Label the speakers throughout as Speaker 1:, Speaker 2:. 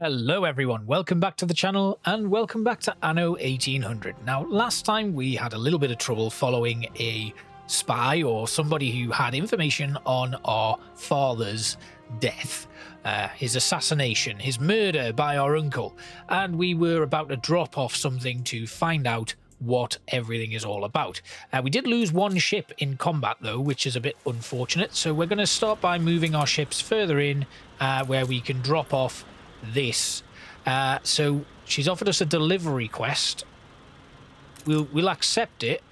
Speaker 1: Hello everyone, welcome back to the channel and welcome back to Anno 1800. Now last time we had a little bit of trouble following a spy or somebody who had information on our father's death, his assassination, his murder by our uncle, and we were about to drop off something to find out what everything is all about. We did lose one ship in combat though, which is a bit unfortunate, so we're going to start by moving our ships further in where we can drop off this. So she's offered us a delivery quest. We'll accept it,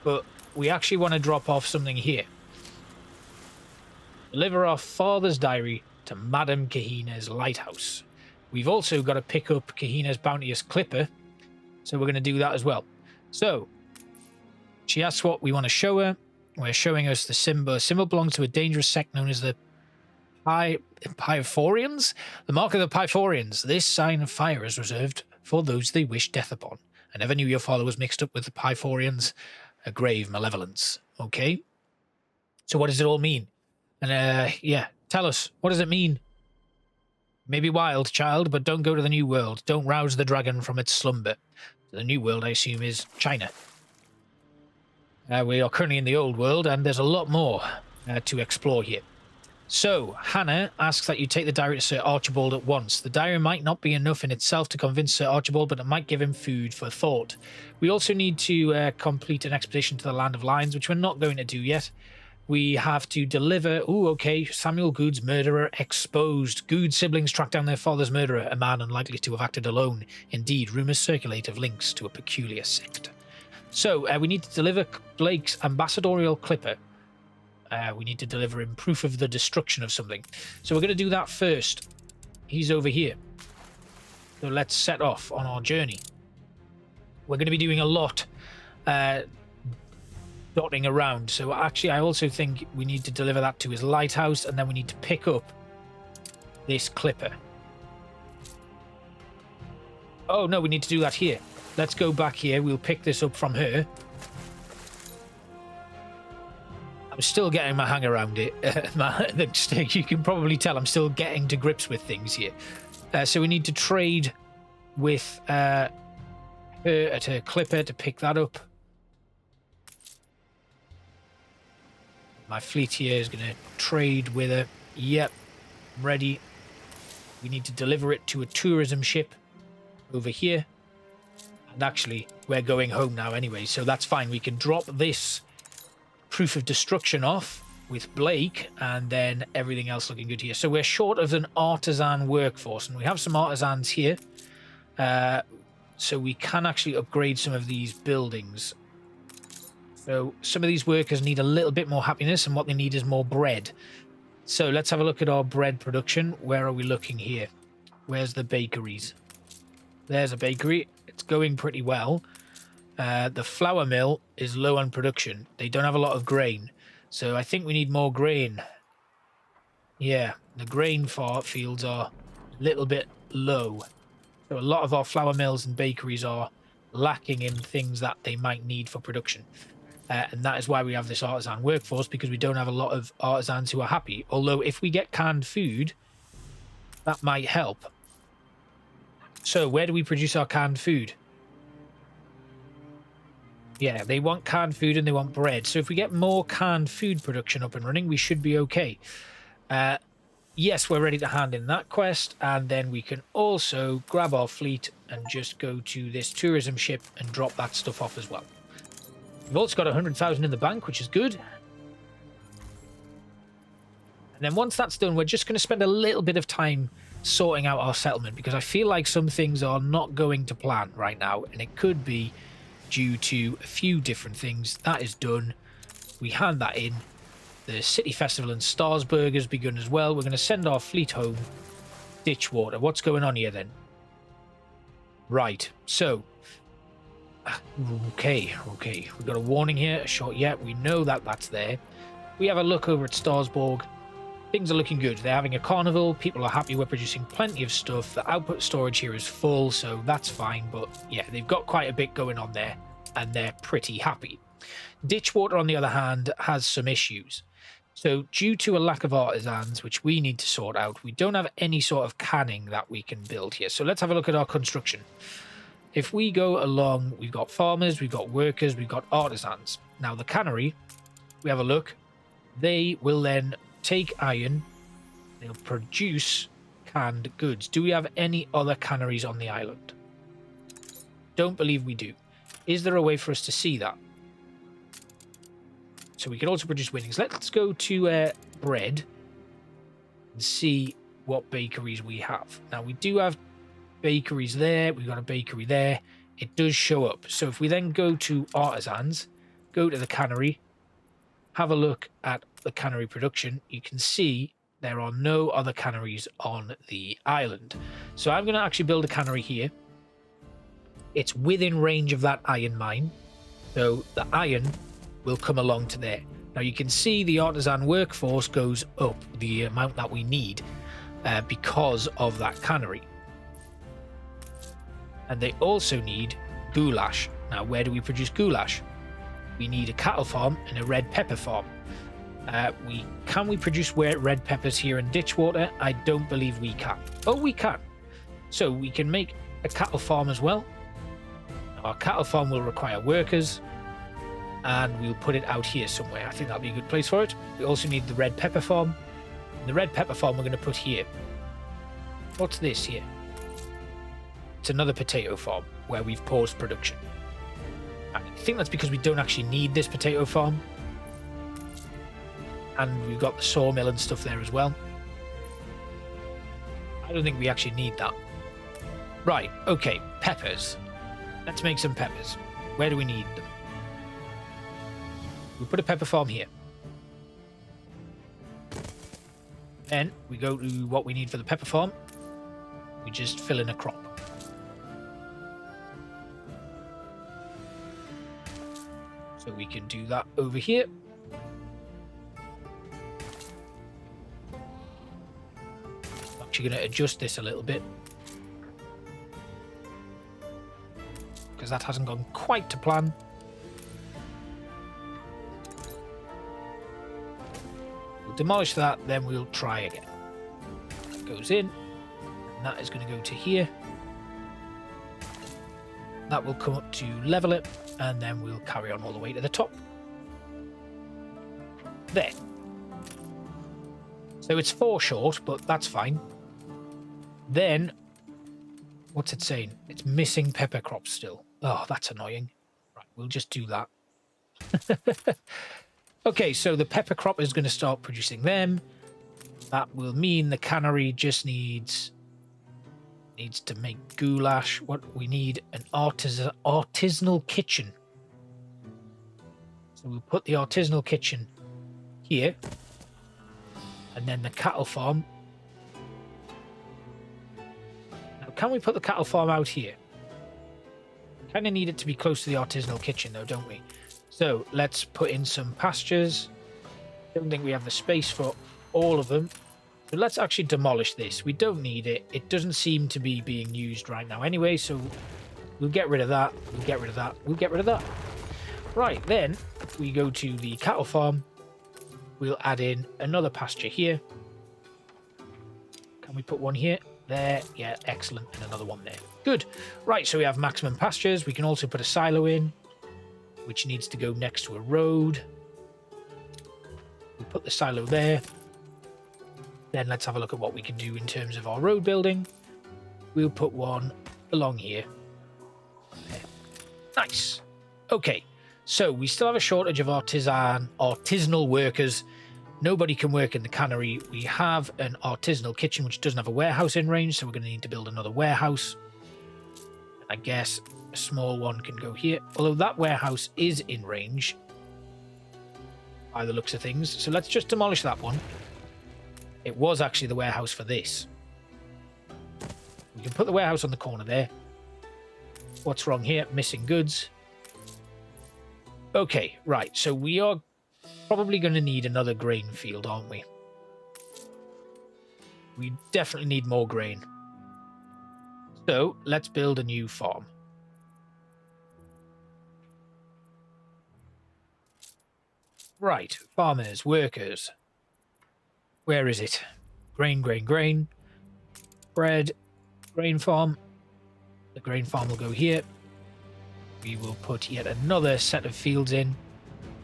Speaker 1: but we actually want to drop off something here. Deliver our father's diary to Madame Kahina's lighthouse. We've also got to pick up Kahina's bounteous clipper, so we're going to do that as well. So she asks what we want to show her. We're showing us the symbol. The symbol belongs to a dangerous sect known as the Pyphorians? The mark of the Pyphorians. This sign of fire is reserved for those they wish death upon. I never knew your father was mixed up with the Pyphorians. A grave malevolence. Okay. So what does it all mean? And yeah, tell us. What does it mean? Maybe wild, child, but don't go to the new world. Don't rouse the dragon from its slumber. The new world, I assume, is China. We are currently in the old world, and there's a lot more to explore here. So, Hannah asks that you take the diary to Sir Archibald at once. The diary might not be enough in itself to convince Sir Archibald, but it might give him food for thought. We also need to complete an expedition to the Land of Lions, which we're not going to do yet. We have to deliver... Ooh, okay. Samuel Good's murderer exposed. Good's siblings track down their father's murderer, a man unlikely to have acted alone. Indeed, rumours circulate of links to a peculiar sect. So, we need to deliver Blake's ambassadorial clipper. We need to deliver him proof of the destruction of something. So we're going to do that first. He's over here. So let's set off on our journey. We're going to be doing a lot dotting around. So actually, I also think we need to deliver that to his lighthouse, and then we need to pick up this clipper. Oh, no, we need to do that here. Let's go back here. We'll pick this up from her. I'm still getting my hang around it. You can probably tell I'm still getting to grips with things here. So we need to trade with her at her clipper to pick that up. My fleet here is going to trade with her. Yep, ready. We need to deliver it to a tourism ship over here. And actually, we're going home now anyway, so that's fine. We can drop this proof of destruction off with Blake, and then everything else looking good here. So we're short of an artisan workforce, and we have some artisans here, so we can actually upgrade some of these buildings. So some of these workers need a little bit more happiness, and what they need is more bread. So let's have a look at our bread production. Where are we looking here? Where's the bakeries? There's a bakery. It's going pretty well. The flour mill is low on production. They don't have a lot of grain, so I think we need more grain. Yeah, the grain fields are a little bit low, so a lot of our flour mills and bakeries are lacking in things that they might need for production, and that is why we have this artisan workforce, because we don't have a lot of artisans who are happy. Although if we get canned food, that might help. So where do we produce our canned food? Yeah, they want canned food and they want bread. So if we get more canned food production up and running, we should be okay. Yes, we're ready to hand in that quest. And then we can also grab our fleet and just go to this tourism ship and drop that stuff off as well. We've also got 100,000 in the bank, which is good. And then once that's done, we're just going to spend a little bit of time sorting out our settlement, because I feel like some things are not going to plan right now, and it could be due to a few different things. That is done. We hand that in. The City Festival in Starsburg has begun as well. We're going to send our fleet home. Ditchwater. What's going on here then? Right. So. Okay. We've got a warning here. A short yet. We know that that's there. We have a look over at Starsburg. Things are looking good. They're having a carnival. People are happy. We're producing plenty of stuff. The output storage here is full, so that's fine. But yeah, they've got quite a bit going on there, and they're pretty happy. Ditchwater, on the other hand, has some issues. So due to a lack of artisans, which we need to sort out, we don't have any sort of canning that we can build here. So let's have a look at our construction. If we go along, we've got farmers, we've got workers, we've got artisans. Now the cannery, we have a look, they will then take iron, they'll produce canned goods. Do we have any other canneries on the island? Don't believe we do. Is there a way for us to see that? So we can also produce winnings. Let's go to bread and see what bakeries we have. Now, we do have bakeries there. We've got a bakery there. It does show up. So if we then go to artisans, go to the cannery, have a look at the cannery production, you can see there are no other canneries on the island. So I'm going to actually build a cannery here. It's within range of that iron mine. So the iron will come along to there. Now you can see the artisan workforce goes up, the amount that we need because of that cannery. And they also need goulash. Now where do we produce goulash? We need a cattle farm and a red pepper farm. Can we produce red peppers here in Ditchwater? I don't believe we can. Oh, we can. So we can make a cattle farm as well. Our cattle farm will require workers, and we'll put it out here somewhere. I think that'll be a good place for it. We also need the red pepper farm. And the red pepper farm we're going to put here. What's this here? It's another potato farm where we've paused production. I think that's because we don't actually need this potato farm. And we've got the sawmill and stuff there as well. I don't think we actually need that. Right, okay, peppers. Let's make some peppers. Where do we need them? We'll put a pepper farm here. Then we go to what we need for the pepper farm. We just fill in a crop. So we can do that over here. I'm actually going to adjust this a little bit, because that hasn't gone quite to plan. We'll demolish that, then we'll try again. That goes in, and that is going to go to here. That will come up to level it, and then we'll carry on all the way to the top. There. So it's 4 short, but that's fine. Then, what's it saying? It's missing pepper crops still. Oh, that's annoying. Right, we'll just do that. Okay, so the pepper crop is going to start producing them. That will mean the cannery just needs to make goulash. What we need, an artisanal kitchen. So we'll put the artisanal kitchen here, and then the cattle farm. Now, can we put the cattle farm out here? Kind of need it to be close to the artisanal kitchen though, don't we? So let's put in some pastures. Don't think we have the space for all of them. So let's actually demolish this. We don't need it. It doesn't seem to be being used right now anyway, so we'll get rid of that. We'll get rid of that. We'll get rid of that. Right, then we go to the cattle farm. We'll add in another pasture here. Can we put one here? There. Yeah, excellent. And another one there. Good. Right, so we have maximum pastures. We can also put a silo in, which needs to go next to a road. We'll put the silo there. Then let's have a look at what we can do in terms of our road building. We'll put one along here. There. Nice. Okay, so we still have a shortage of artisanal workers. Nobody can work in the cannery. We have an artisanal kitchen which doesn't have a warehouse in range, so we're going to need to build another warehouse. I guess a small one can go here, although that warehouse is in range by the looks of things. So let's just demolish that one. It was actually the warehouse for this. We can put the warehouse on the corner there. What's wrong here? Missing goods. Okay, right. So we are probably going to need another grain field, aren't we? We definitely need more grain. So let's build a new farm. Right, farmers, workers. Where is it? Grain, grain, grain. Bread, grain farm. The grain farm will go here. We will put yet another set of fields in.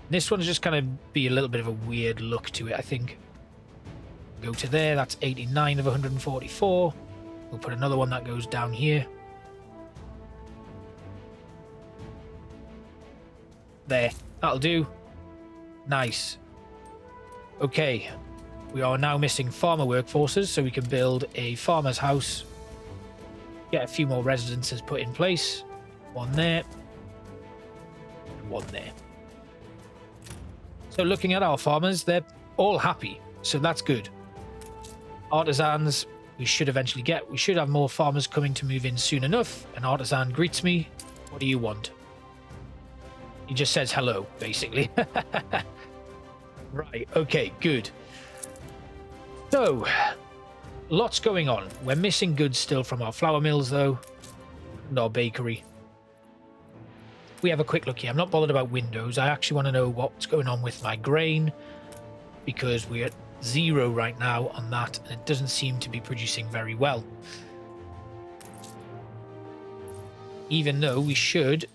Speaker 1: This one's just going to be a little bit of a weird look to it, I think. Go to there, that's 89 of 144. We'll put another one that goes down here. There, that'll do. Nice. Okay, we are now missing farmer workforces, so we can build a farmer's house. Get a few more residences put in place. One there. And one there. So looking at our farmers, they're all happy, so that's good. Artisans, we should eventually get. We should have more farmers coming to move in soon enough. An artisan greets me. What do you want? He just says hello, basically. Right, okay, good. So, lots going on. We're missing goods still from our flour mills, though, and our bakery. We have a quick look here. I'm not bothered about windows. I actually want to know what's going on with my grain, because we're at 0 right now on that, and it doesn't seem to be producing very well. Even though we should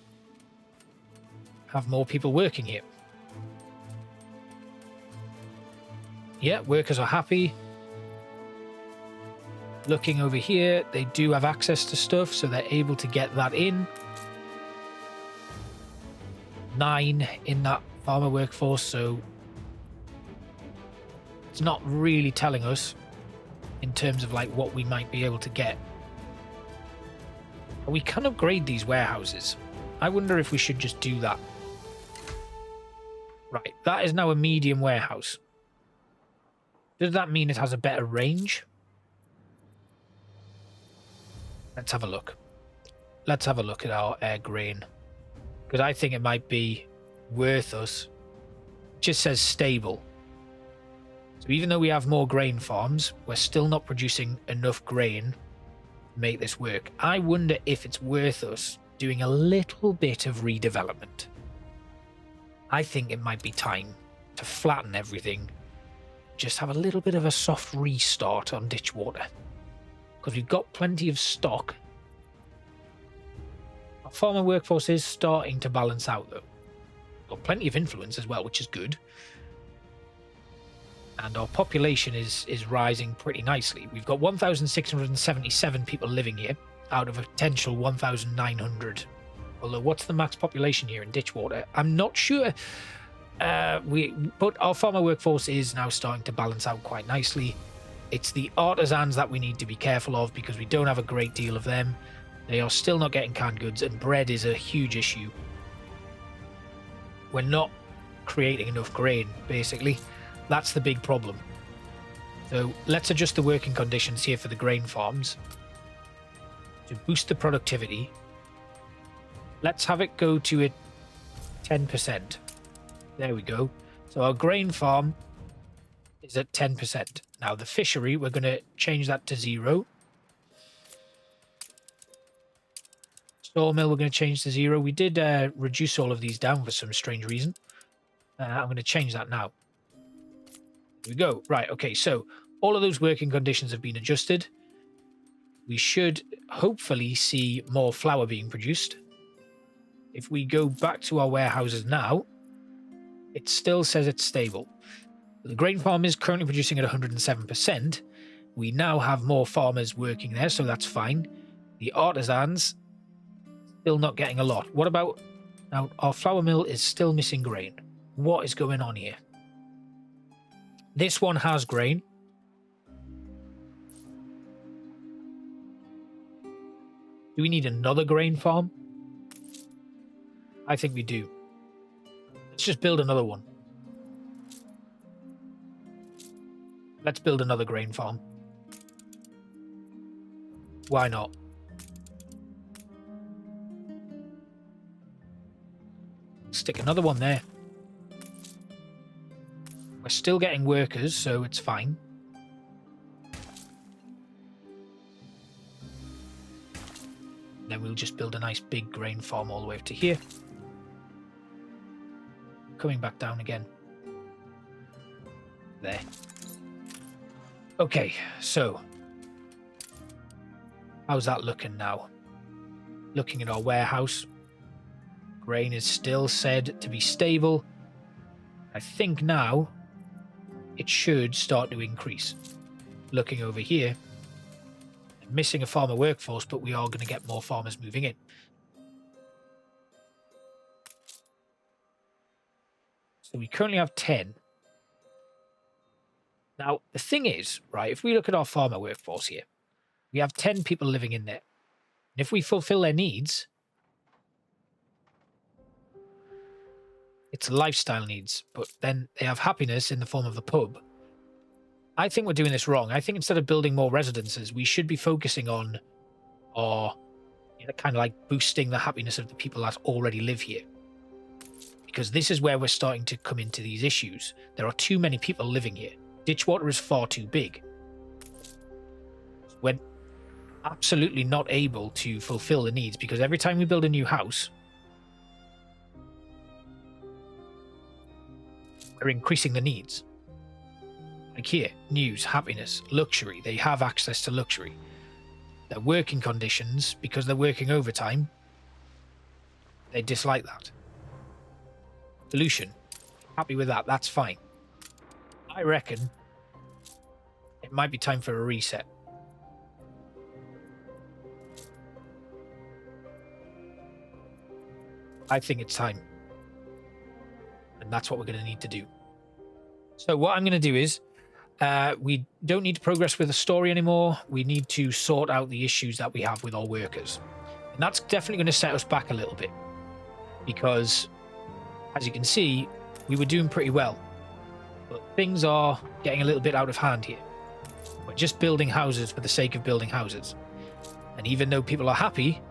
Speaker 1: have more people working here. Yeah, workers are happy. Looking over here, they do have access to stuff, so they're able to get that in. 9 in that farmer workforce, so it's not really telling us in terms of like what we might be able to get. We can upgrade these warehouses. I wonder if we should just do that. Right, that is now a medium warehouse. Does that mean it has a better range? Let's have a look. Let's have a look at our air grain. Because I think it might be worth us. It just says stable. So even though we have more grain farms, we're still not producing enough grain to make this work. I wonder if it's worth us doing a little bit of redevelopment. I think it might be time to flatten everything. Just have a little bit of a soft restart on Ditchwater. Because we've got plenty of stock. Our farmer workforce is starting to balance out, though. Got plenty of influence as well, which is good. And our population is rising pretty nicely. We've got 1,677 people living here out of a potential 1,900. Although, what's the max population here in Ditchwater? I'm not sure. But our farmer workforce is now starting to balance out quite nicely. It's the artisans that we need to be careful of because we don't have a great deal of them. They are still not getting canned goods, and bread is a huge issue. We're not creating enough grain, basically. That's the big problem. So let's adjust the working conditions here for the grain farms to boost the productivity. Let's have it go to a 10%. There we go. So our grain farm is at 10%. Now the fishery, we're going to change that to 0. Sawmill, we're going to change to 0. We did reduce all of these down for some strange reason. I'm going to change that now. There we go. Right, okay, so all of those working conditions have been adjusted. We should hopefully see more flour being produced. If we go back to our warehouses now, it still says it's stable. The grain farm is currently producing at 107%. We now have more farmers working there, so that's fine. The artisans, still not getting a lot. What about... Now, our flour mill is still missing grain. What is going on here? This one has grain. Do we need another grain farm? I think we do. Let's just build another one. Let's build another grain farm. Why not? Stick another one there. We're still getting workers, so it's fine. Then we'll just build a nice big grain farm all the way up to here. Coming back down again. There. Okay, so how's that looking now? Looking at our warehouse, grain is still said to be stable. I think now it should start to increase. Looking over here, missing a farmer workforce, but we are going to get more farmers moving in. So we currently have 10. Now, the thing is, right, if we look at our farmer workforce here, we have 10 people living in there. And if we fulfill their needs, it's lifestyle needs, but then they have happiness in the form of a pub. I think we're doing this wrong. I think instead of building more residences, we should be focusing on our, kind of like boosting the happiness of the people that already live here. Because this is where we're starting to come into these issues. There are too many people living here. Ditchwater is far too big. We're absolutely not able to fulfill the needs because every time we build a new house, we're increasing the needs. Like here, news, happiness, luxury. They have access to luxury. Their working conditions, because they're working overtime, they dislike that. Solution. Happy with that. That's fine. I reckon it might be time for a reset. I think it's time. And that's what we're going to need to do. So what I'm going to do is, we don't need to progress with the story anymore. We need to sort out the issues that we have with our workers. And that's definitely going to set us back a little bit. Because, as you can see, we were doing pretty well. But things are getting a little bit out of hand here. We're just building houses for the sake of building houses. And even though people are happy,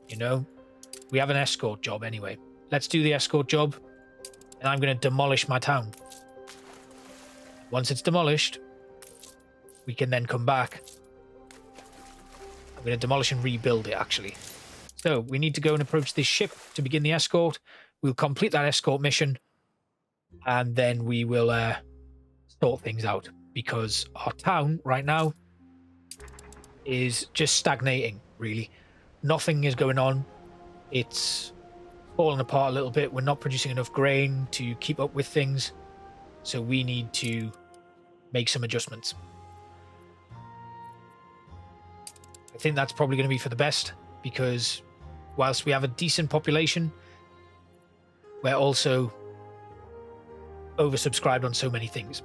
Speaker 1: you know, we have an escort job anyway. Let's do the escort job, and I'm going to demolish my town. Once it's demolished, we can then come back. I'm going to demolish and rebuild it, actually. So we need to go and approach this ship to begin the escort. We'll complete that escort mission, and then we will sort things out, because our town right now is just stagnating, really. Nothing is going on. It's fallen apart a little bit. We're not producing enough grain to keep up with things, so we need to make some adjustments. I think that's probably going to be for the best, because whilst we have a decent population, we're also oversubscribed on so many things.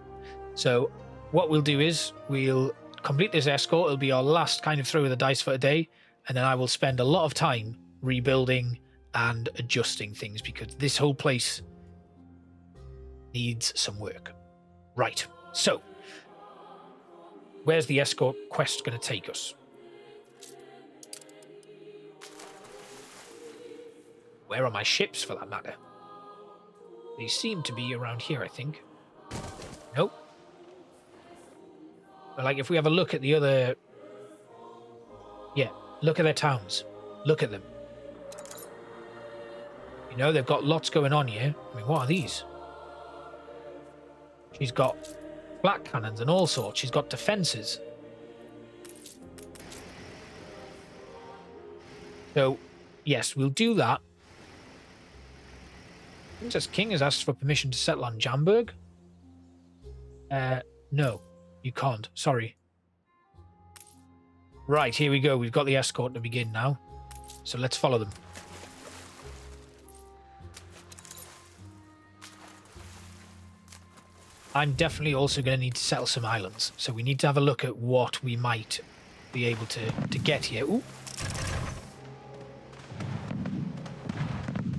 Speaker 1: So what we'll do is we'll complete this escort. It'll be our last kind of throw of the dice for today, and then I will spend a lot of time rebuilding and adjusting things, because this whole place needs some work. Right, so where's the escort quest going to take us? Where are my ships, for that matter? They seem to be around here, I think. Nope. But like, if we have a look at the other... Yeah, look at their towns. Look at them. You know, they've got lots going on here. I mean, what are these? She's got flak cannons and all sorts. She's got defenses. So, yes, we'll do that. Princess King has asked for permission to settle on Jamburg. No, you can't. Sorry. Right, here we go. We've got the escort to begin now. So let's follow them. I'm definitely also going to need to settle some islands. So we need to have a look at what we might be able to get here. Ooh.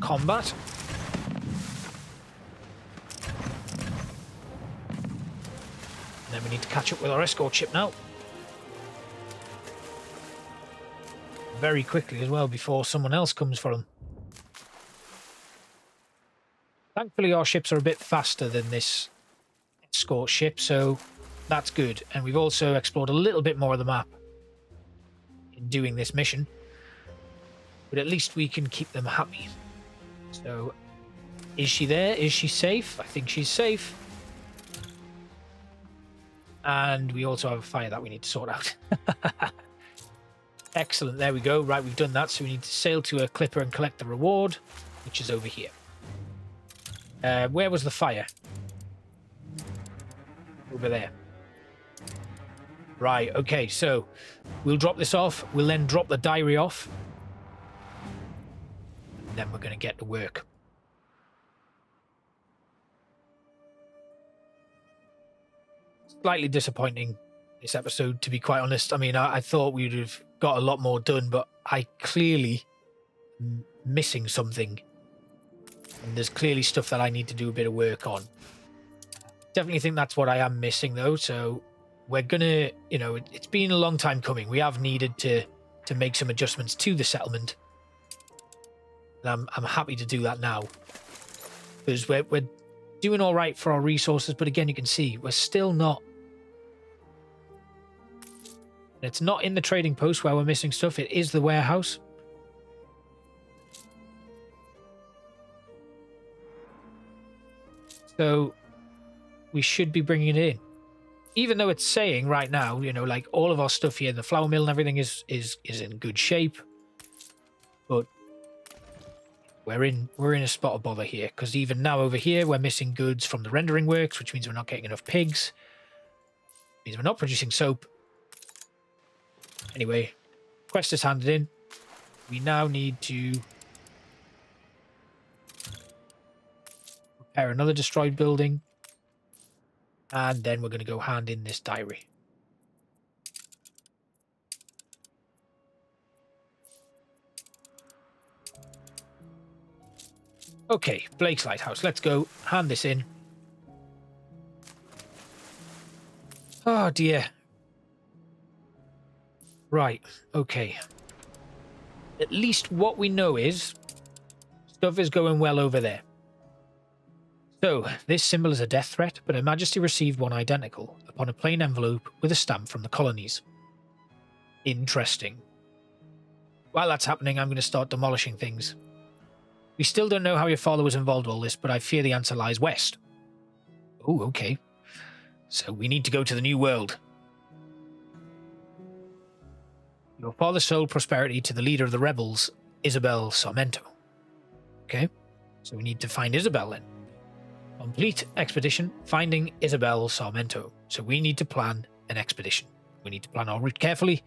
Speaker 1: Combat. And then we need to catch up with our escort ship now. Very quickly as well, before someone else comes for them. Thankfully our ships are a bit faster than this escort ship, so that's good. And we've also explored a little bit more of the map in doing this mission, but at least we can keep them happy. So Is she there? Is she safe? I think she's safe. And we also have a fire that we need to sort out. Excellent. There we go. Right, we've done that. So we need to sail to a clipper and collect the reward, which is over here. Where was the fire? Over there. Right, okay. So we'll drop this off. We'll then drop the diary off. And then we're going to get to work. Slightly disappointing, this episode, to be quite honest. I mean, I thought we would have got a lot more done, but I clearly am missing something. And there's clearly stuff that I need to do a bit of work on. Definitely think that's what I am missing, though. So we're gonna, you know, it's been a long time coming. We have needed to make some adjustments to the settlement. And I'm happy to do that now. Because we're doing all right for our resources, but again, you can see we're still not. It's not in the trading post where we're missing stuff. It is the warehouse. So we should be bringing it in. Even though it's saying right now, you know, like all of our stuff here, the flour mill and everything is in good shape. But we're in a spot of bother here, because even now over here we're missing goods from the rendering works, which means we're not getting enough pigs. Means we're not producing soap. Anyway, quest is handed in. We now need to repair another destroyed building. And then we're going to go hand in this diary. Okay, Blake's Lighthouse. Let's go hand this in. Oh dear. Right, okay. At least what we know is stuff is going well over there. So, this symbol is a death threat, but Her Majesty received one identical upon a plain envelope with a stamp from the colonies. Interesting. While that's happening, I'm going to start demolishing things. We still don't know how your father was involved in all this, but I fear the answer lies west. Oh, okay. So we need to go to the New World. Your father sold prosperity to the leader of the rebels, Isabel Sarmento. Okay, so we need to find Isabel then. Complete expedition, finding Isabel Sarmento. So we need to plan an expedition. We need to plan our route carefully.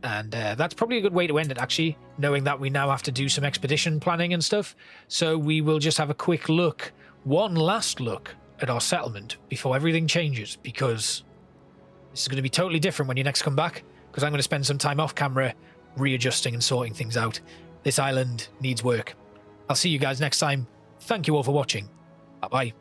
Speaker 1: And that's probably a good way to end it, actually, knowing that we now have to do some expedition planning and stuff. So we will just have a quick look, one last look at our settlement before everything changes, because this is going to be totally different when you next come back, because I'm going to spend some time off camera readjusting and sorting things out. This island needs work. I'll see you guys next time. Thank you all for watching. Bye-bye.